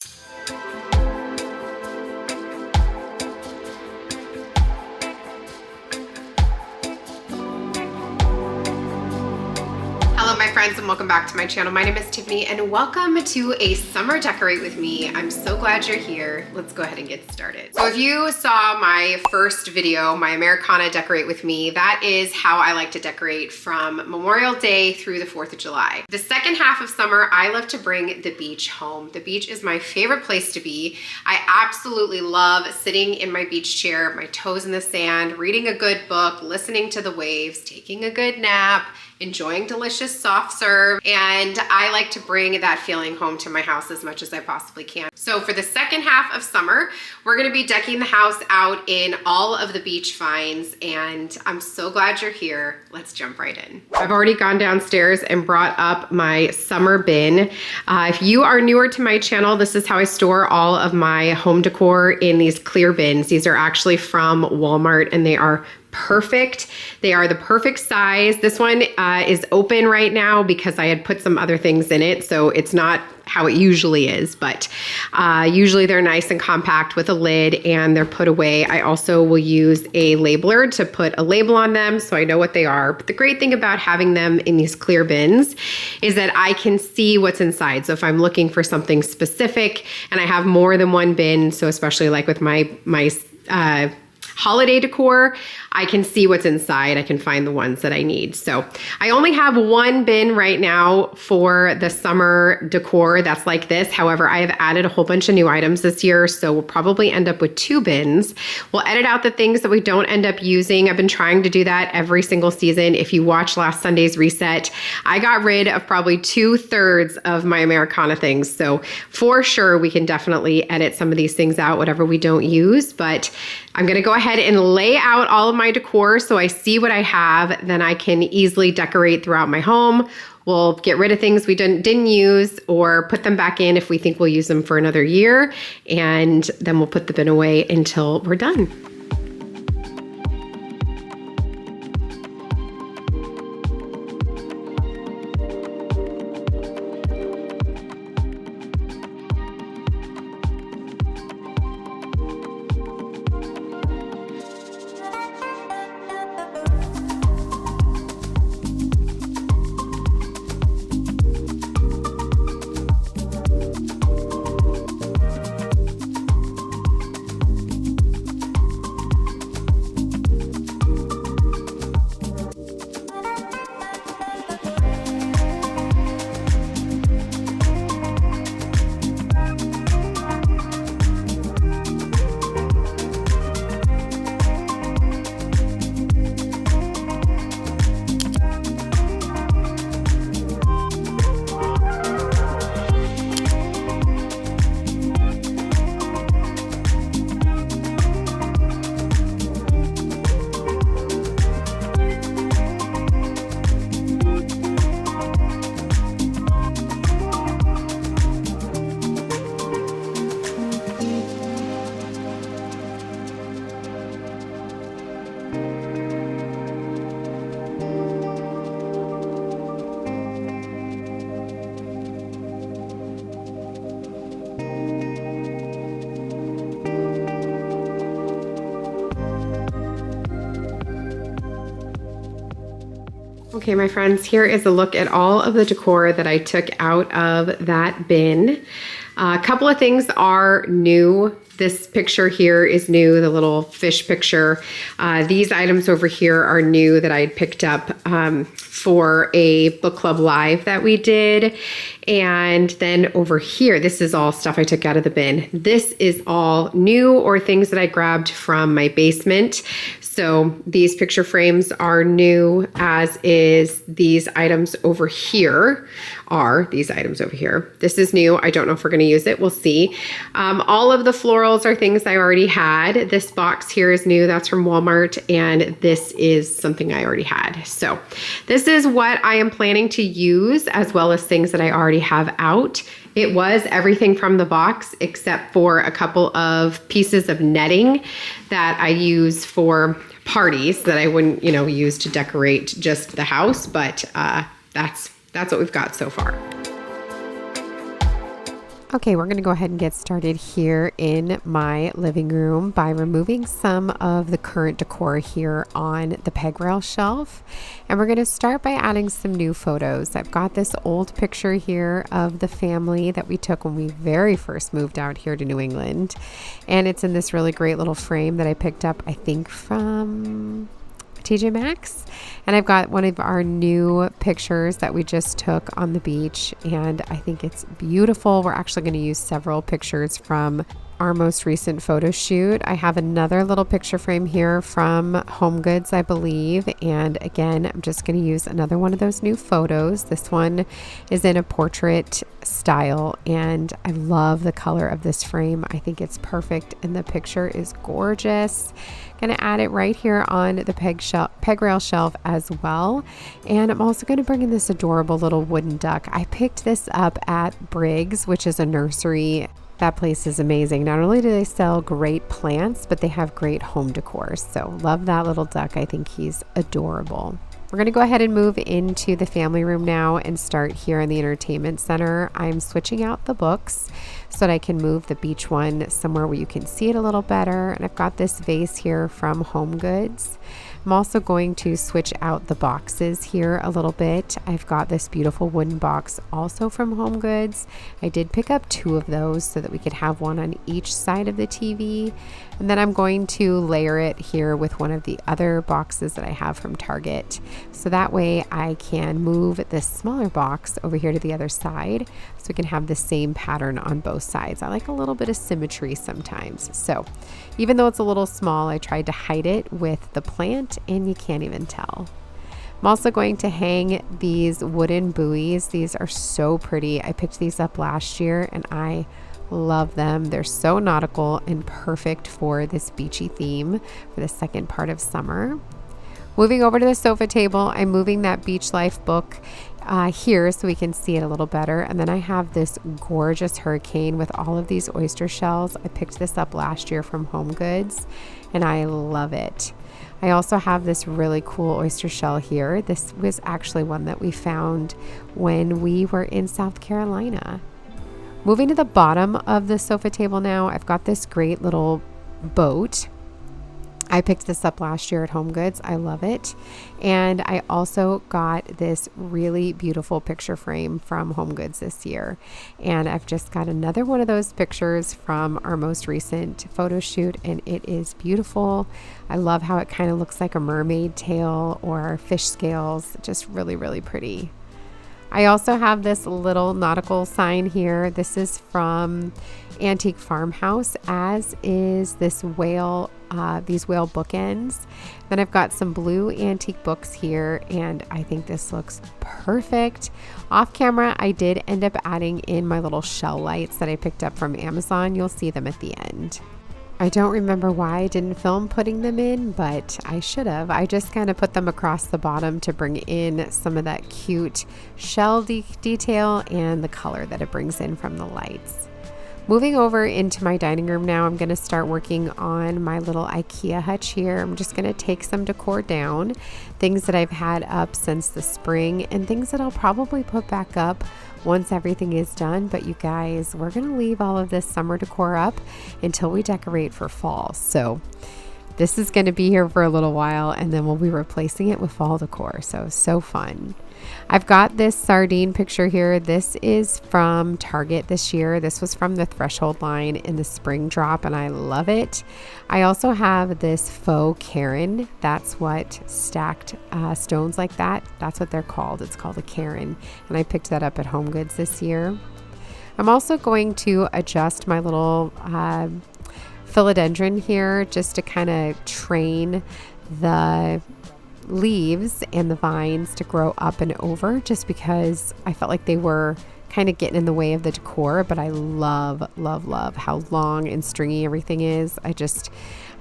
Hello my friends and welcome back to my channel. My name is Tiffany and welcome to a summer decorate with me. I'm so glad you're here. Let's go ahead and get started. So if you saw my first video, my Americana decorate with me, that is how I like to decorate from Memorial Day through the 4th of July. The second half of summer, I love to bring the beach home. The beach is my favorite place to be. I absolutely love sitting in my beach chair, my toes in the sand, reading a good book, listening to the waves, taking a good nap, enjoying delicious soft serve, and I like to bring that feeling home to my house as much as I possibly can. So for the second half of summer, we're gonna be decking the house out in all of the beach finds, and I'm so glad you're here. Let's jump right in. I've already gone downstairs and brought up my summer bin. If you are newer to my channel, this is how I store all of my home decor in these clear bins. These are actually from Walmart and they are perfect. They are the perfect size. This one is open right now because I had put some other things in it, so it's not how it usually is, but usually they're nice and compact with a lid and they're put away. I also will use a labeler to put a label on them so I know what they are. But the great thing about having them in these clear bins is that I can see what's inside. So if I'm looking for something specific and I have more than one bin, so especially like with my holiday decor, I can see what's inside. I can find the ones that I need. So I only have one bin right now for the summer decor that's like this. However, I have added a whole bunch of new items this year, so we'll probably end up with 2 bins. We'll edit out the things that we don't end up using. I've been trying to do that every single season. If you watched last Sunday's reset, I got rid of probably 2/3 of my Americana things. So for sure, we can definitely edit some of these things out, whatever we don't use, but I'm gonna go ahead and lay out all of my decor so I see what I have, then I can easily decorate throughout my home. We'll get rid of things we didn't use or put them back in if we think we'll use them for another year, and then we'll put the bin away until we're done. Okay, my friends, here is a look at all of the decor that I took out of that bin. A couple of things are new. This picture here is new, the little fish picture. These items over here are new that I had picked up for a book club live that we did. And then over here, this is all stuff I took out of the bin. This is all new or things that I grabbed from my basement. So these picture frames are new, as is these items over here are these items over here. This is new. I don't know if we're going to use it. We'll see. All of the florals are things I already had. This box here is new. That's from Walmart. And this is something I already had. So this is what I am planning to use, as well as things that I already have out. It was everything from the box except for a couple of pieces of netting that I use for parties that I wouldn't, use to decorate just the house, but that's what we've got so far. Okay, we're going to go ahead and get started here in my living room by removing some of the current decor here on the peg rail shelf. And we're going to start by adding some new photos. I've got this old picture here of the family that we took when we very first moved out here to New England. And it's in this really great little frame that I picked up, I think, from TJ Maxx. And I've got one of our new pictures that we just took on the beach, and I think it's beautiful. We're actually going to use several pictures from our most recent photo shoot. I have another little picture frame here from Home Goods, I believe, and again, I'm just going to use another one of those new photos. This one is in a portrait style, and I love the color of this frame. I think it's perfect, and the picture is gorgeous. Going to add it right here on the peg rail shelf as well. And I'm also going to bring in this adorable little wooden duck. I picked this up at Briggs, which is a nursery. That place is amazing. Not only do they sell great plants, but they have great home decor. So love that little duck. I think he's adorable. We're going to go ahead and move into the family room now and start here in the entertainment center. I'm switching out the books so that I can move the beach one somewhere where you can see it a little better. And I've got this vase here from Home Goods. I'm also going to switch out the boxes here a little bit. I've got this beautiful wooden box also from Home Goods. I did pick up 2 of those so that we could have one on each side of the TV. And then I'm going to layer it here with one of the other boxes that I have from Target. So that way I can move this smaller box over here to the other side so we can have the same pattern on both sides. I like a little bit of symmetry sometimes. So even though it's a little small, I tried to hide it with the plant and you can't even tell. I'm also going to hang these wooden buoys. These are so pretty. I picked these up last year and I love them. They're so nautical and perfect for this beachy theme for the second part of summer. Moving over to the sofa table, I'm moving that Beach Life book here so we can see it a little better. And then I have this gorgeous hurricane with all of these oyster shells. I picked this up last year from Home Goods and I love it. I also have this really cool oyster shell here. This was actually one that we found when we were in South Carolina. Moving to the bottom of the sofa table now, I've got this great little boat. I picked this up last year at Home Goods. I love it. And I also got this really beautiful picture frame from Home Goods this year. And I've just got another one of those pictures from our most recent photo shoot, and it is beautiful. I love how it kind of looks like a mermaid tail or fish scales. Just really, really pretty. I also have this little nautical sign here. This is from Antique Farmhouse, as is this whale, these whale bookends. Then I've got some blue antique books here, and I think this looks perfect. Off camera, I did end up adding in my little shell lights that I picked up from Amazon. You'll see them at the end. I don't remember why I didn't film putting them in, but I should have. I just kind of put them across the bottom to bring in some of that cute shell detail and the color that it brings in from the lights. Moving over into my dining room now, I'm going to start working on my little IKEA hutch here. I'm just going to take some decor down, things that I've had up since the spring and things that I'll probably put back up once everything is done. But you guys, we're going to leave all of this summer decor up until we decorate for fall. So this is going to be here for a little while, and then we'll be replacing it with fall decor. So fun. I've got this sardine picture here. This is from Target this year. This was from the Threshold line in the spring drop, and I love it. I also have this faux Karen. That's what stacked stones like that. That's what they're called. It's called a Karen, and I picked that up at Home Goods this year. I'm also going to adjust my little philodendron here just to kind of train the leaves and the vines to grow up and over, just because I felt like they were kind of getting in the way of the decor. But I love how long and stringy everything is. I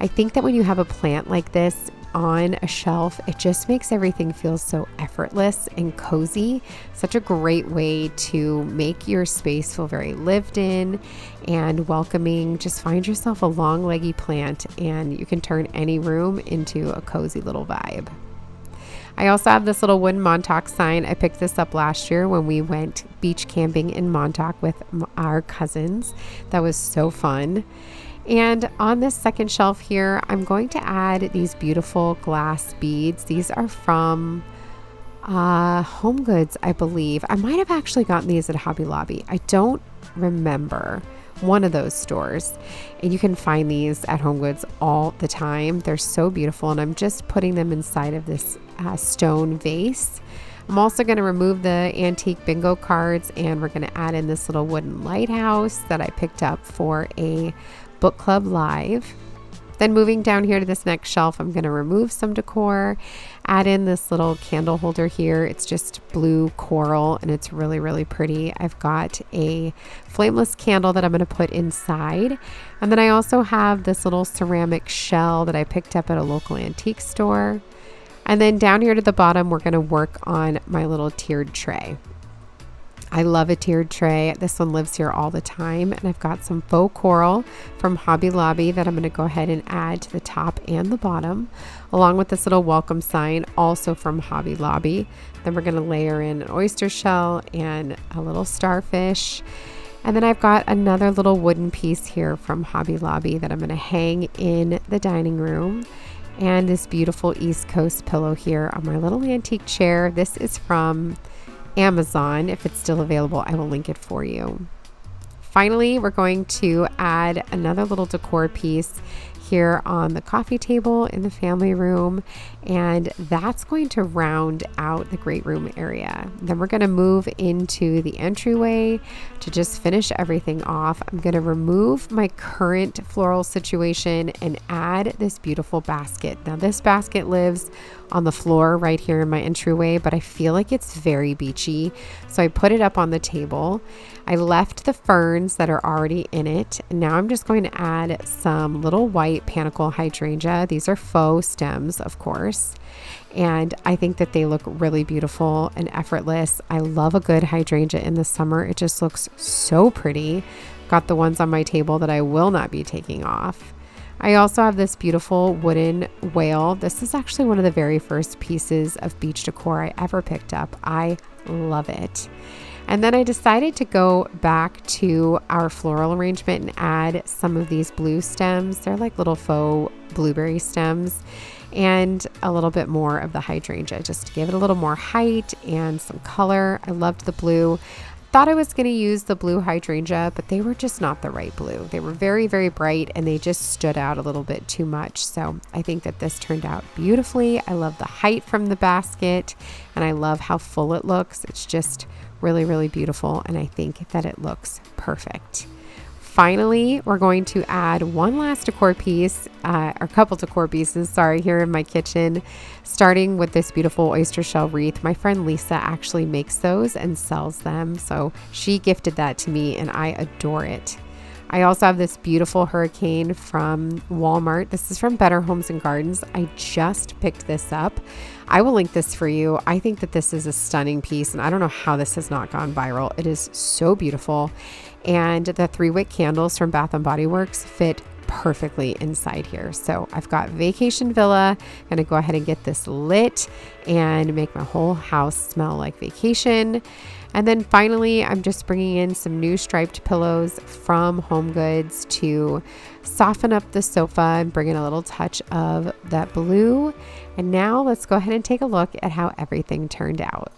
think that when you have a plant like this on a shelf, it just makes everything feel so effortless and cozy. Such a great way to make your space feel very lived in and welcoming. Just find yourself a long leggy plant and you can turn any room into a cozy little vibe. I also have this little wooden Montauk sign. I picked this up last year when we went beach camping in Montauk with our cousins. That was so fun. And on this second shelf here, I'm going to add these beautiful glass beads. These are from Home Goods, I believe. I might have actually gotten these at Hobby Lobby. I don't remember. One of those stores. And you can find these at Home Goods all the time. They're so beautiful, and I'm just putting them inside of this stone vase. I'm also going to remove the antique bingo cards, and we're going to add in this little wooden lighthouse that I picked up for a book club live. Then moving down here to this next shelf, I'm going to remove some decor, add in this little candle holder here. It's just blue coral, and it's really, really pretty. I've got a flameless candle that I'm going to put inside. And then I also have this little ceramic shell that I picked up at a local antique store. And then down here to the bottom, we're going to work on my little tiered tray. I love a tiered tray. This one lives here all the time. And I've got some faux coral from Hobby Lobby that I'm going to go ahead and add to the top and the bottom, along with this little welcome sign, also from Hobby Lobby. Then we're going to layer in an oyster shell and a little starfish. And then I've got another little wooden piece here from Hobby Lobby that I'm going to hang in the dining room. And this beautiful East Coast pillow here on my little antique chair. This is from Amazon. If it's still available, I will link it for you. Finally, we're going to add another little decor piece here on the coffee table in the family room, and that's going to round out the great room area. Then we're going to move into the entryway to just finish everything off. I'm going to remove my current floral situation and add this beautiful basket. Now this basket lives on the floor right here in my entryway, but I feel like it's very beachy, so I put it up on the table. I left the ferns that are already in it, and now I'm just going to add some little white panicle hydrangea. These are faux stems, of course, and I think that they look really beautiful and effortless. I love a good hydrangea in the summer. It just looks so pretty. Got the ones on my table that I will not be taking off. I also have this beautiful wooden whale. This is actually one of the very first pieces of beach decor I ever picked up. I love it. And then I decided to go back to our floral arrangement and add some of these blue stems. They're like little faux blueberry stems, and a little bit more of the hydrangea just to give it a little more height and some color. I loved the blue. Thought I was going to use the blue hydrangea, but they were just not the right blue. They were very, very bright, and they just stood out a little bit too much. So I think that this turned out beautifully. I love the height from the basket, and I love how full it looks. It's just really, really beautiful, and I think that it looks perfect. Finally, we're going to add one last decor piece, or a couple decor pieces, here in my kitchen, starting with this beautiful oyster shell wreath. My friend Lisa actually makes those and sells them, so she gifted that to me, and I adore it. I also have this beautiful hurricane from Walmart. This is from Better Homes and Gardens. I just picked this up. I will link this for you. I think that this is a stunning piece, and I don't know how this has not gone viral. It is so beautiful. And the 3-wick candles from Bath & Body Works fit perfectly inside here. So I've got Vacation Villa. I'm going to go ahead and get this lit and make my whole house smell like vacation. And then finally, I'm just bringing in some new striped pillows from Home Goods to soften up the sofa and bring in a little touch of that blue. And now let's go ahead and take a look at how everything turned out.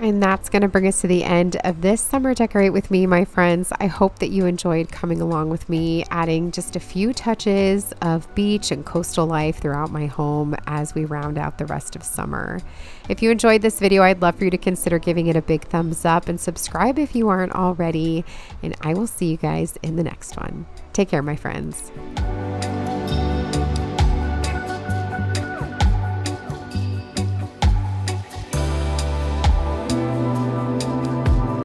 And that's going to bring us to the end of this Summer Decorate with me, my friends. I hope that you enjoyed coming along with me, adding just a few touches of beach and coastal life throughout my home as we round out the rest of summer. If you enjoyed this video, I'd love for you to consider giving it a big thumbs up and subscribe if you aren't already. And I will see you guys in the next one. Take care, my friends.